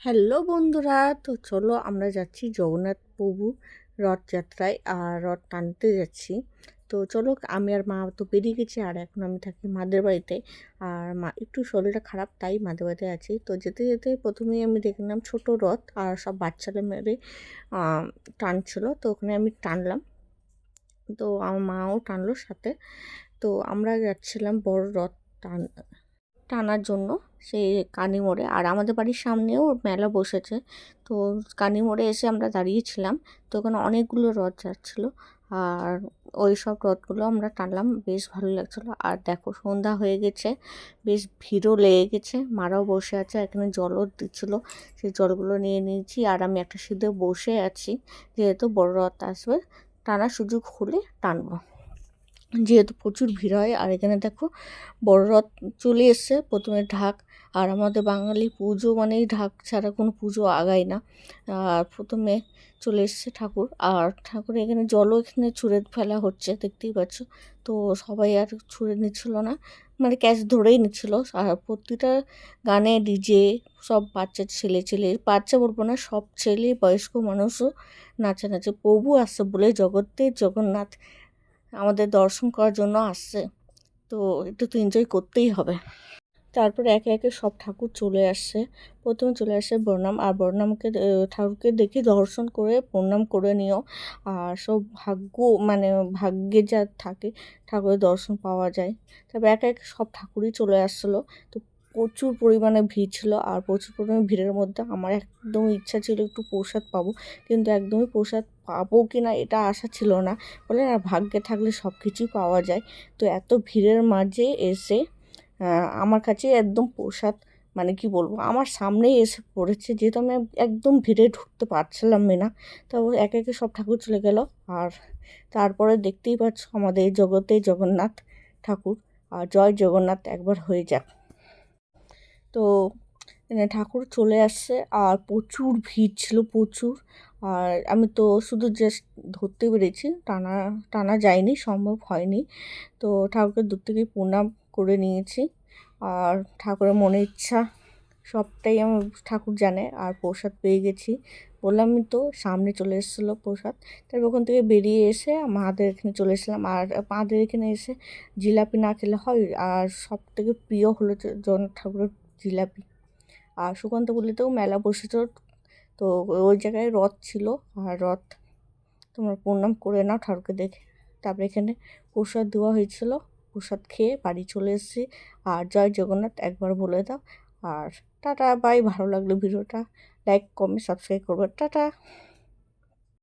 Hello বন্ধুরা, তো চলো আমরা যাচ্ছি জগন্নাথ প্রভু রথযাত্রায় আর রথ টানতে যাচ্ছি। তো চলো, আমি আর মা তো বেরিয়ে গেছি আর এখন আমি থাকি মাদের বাড়িতে। আর মা একটু শরীরটা খারাপ, তাই মাদের বাড়িতে আছি। তো যেতে যেতে প্রথমেই আমি দেখলাম ছোট রথ আর সব বাচ্চারা মেরে টানছিল, তো ওখানে আমি টানলাম। তো আমার মাও টানলো সাথে। তো আমরা যাচ্ছিলাম বড় রথ টান টানার জন্য সেই কানি মোড়ে। আর আমাদের বাড়ির সামনেও মেলা বসেছে। তো কানি মোড়ে এসে আমরা দাঁড়িয়েছিলাম। তো ওখানে অনেকগুলো রথ যাচ্ছিলো। আর ওই সব রথগুলো আমরা টানলাম, বেশ ভালো লাগছিলো। আর দেখো, সন্ধ্যা হয়ে গেছে, বেশ ভিড়ও লেগে গেছে। মারাও বসে আছে, এখানে জলও দিচ্ছিলো, সেই জলগুলো নিয়ে নিয়েছি। আর আমি একটা সিধে বসে আছি, যেহেতু বড় রথ আসবে, টানার সুযোগ হলে টানবো, যেহেতু প্রচুর ভিড় হয়। আর এখানে দেখো, বড় রথ চলে এসছে। প্রথমে ঢাক, আর আমাদের বাঙালি পুজো মানেই ঢাক ছাড়া কোনো পুজো আগায় না। আর প্রথমে চলে এসছে ঠাকুর, আর ঠাকুর এখানে জলও এখানে ছুঁড়ে ফেলা হচ্ছে, দেখতেই পাচ্ছ। তো সবাই আর ছুঁড়ে নিচ্ছিল না, মানে ক্যাচ ধরেই নিচ্ছিল। আর প্রতিটা গানে ডিজে, সব বাচ্চা ছেলে বাচ্চা বলবো না, সব ছেলে বয়স্ক মানুষও নাচে প্রভু আসছে বলে, জগতের জগন্নাথ আমাদের দর্শন করার জন্য আসছে। তো একটু তো এনজয় করতেই হবে। তারপরে একে একে সব ঠাকুর চলে আসছে। প্রথমে চলে আসে বর্ণাম, আর বর্ণামকে ঠাকুরকে দেখে দর্শন করে প্রণাম করে নিও। আর সব ভাগ্য, মানে ভাগ্যে যা থাকে ঠাকুরের দর্শন পাওয়া যায়। তারপরে একে একে সব ঠাকুরই চলে আসছিলো। তো প্রচুর পরিমাণে ভিড় ছিল। আর প্রচুর পরিমাণে ভিড়ের মধ্যে আমার একদম ইচ্ছা ছিল একটু প্রসাদ পাবো, কিন্তু একদমই প্রসাদ পাবো কি না এটা আশা ছিল না। বলে আর ভাগ্যে থাকলে সব কিছুই পাওয়া যায়। তো এত ভিড়ের মাঝে এসে আমার কাছে একদম প্রসাদ, মানে কি বলবো, আমার সামনেই এসে পড়েছে, যেহেতু আমি একদম ভিড়ে ঢুকতে পারছিলাম না। তো একে একে সব ঠাকুর চলে গেল। আর তারপরে দেখতেই পাচ্ছ আমাদের জগতে জগন্নাথ ঠাকুর। আর জয় জগন্নাথ একবার হয়ে যাক। তো ঠাকুর চলে আসছে, আর প্রচুর ভিড় ছিল, প্রচুর। আর আমি তো শুধু জাস্ট ধরতে পেরেছি, টানা টানা যায়নি, সম্ভব হয়নি। তো ঠাকুরকে দূর থেকে প্রণাম করে নিয়েছি। আর ঠাকুরের মনের ইচ্ছা সবটাই আমার ঠাকুর জানে। আর প্রসাদ পেয়ে গেছি, বললামই তো, সামনে চলে এসেছিলো প্রসাদ। তারপর ওখান থেকে বেরিয়ে এসে মাদের এখানে চলে এসেছিলাম। আর মাদের এখানে এসে জিলাপি না খেলে হয়। আর সব থেকে প্রিয় হলো জগন্নাথ ঠাকুরের জিলাপি। আর সুকান্তপল্লীতেও মেলা বসেছিল। তো ওই জায়গায় রথ ছিল, আর রথ তোমরা প্রণাম করে নাও ঠাকুরকে দেখে। তারপরে এখানে প্রসাদ দেওয়া হয়েছিল, প্রসাদ খেয়ে বাড়ি চলে এসেছি। আর জয় জগন্নাথ একবার বলে দাও। আর টাটা বাই, ভালো লাগলো ভিডিওটা, লাইক কমেন্ট সাবস্ক্রাইব করবে, টাটা।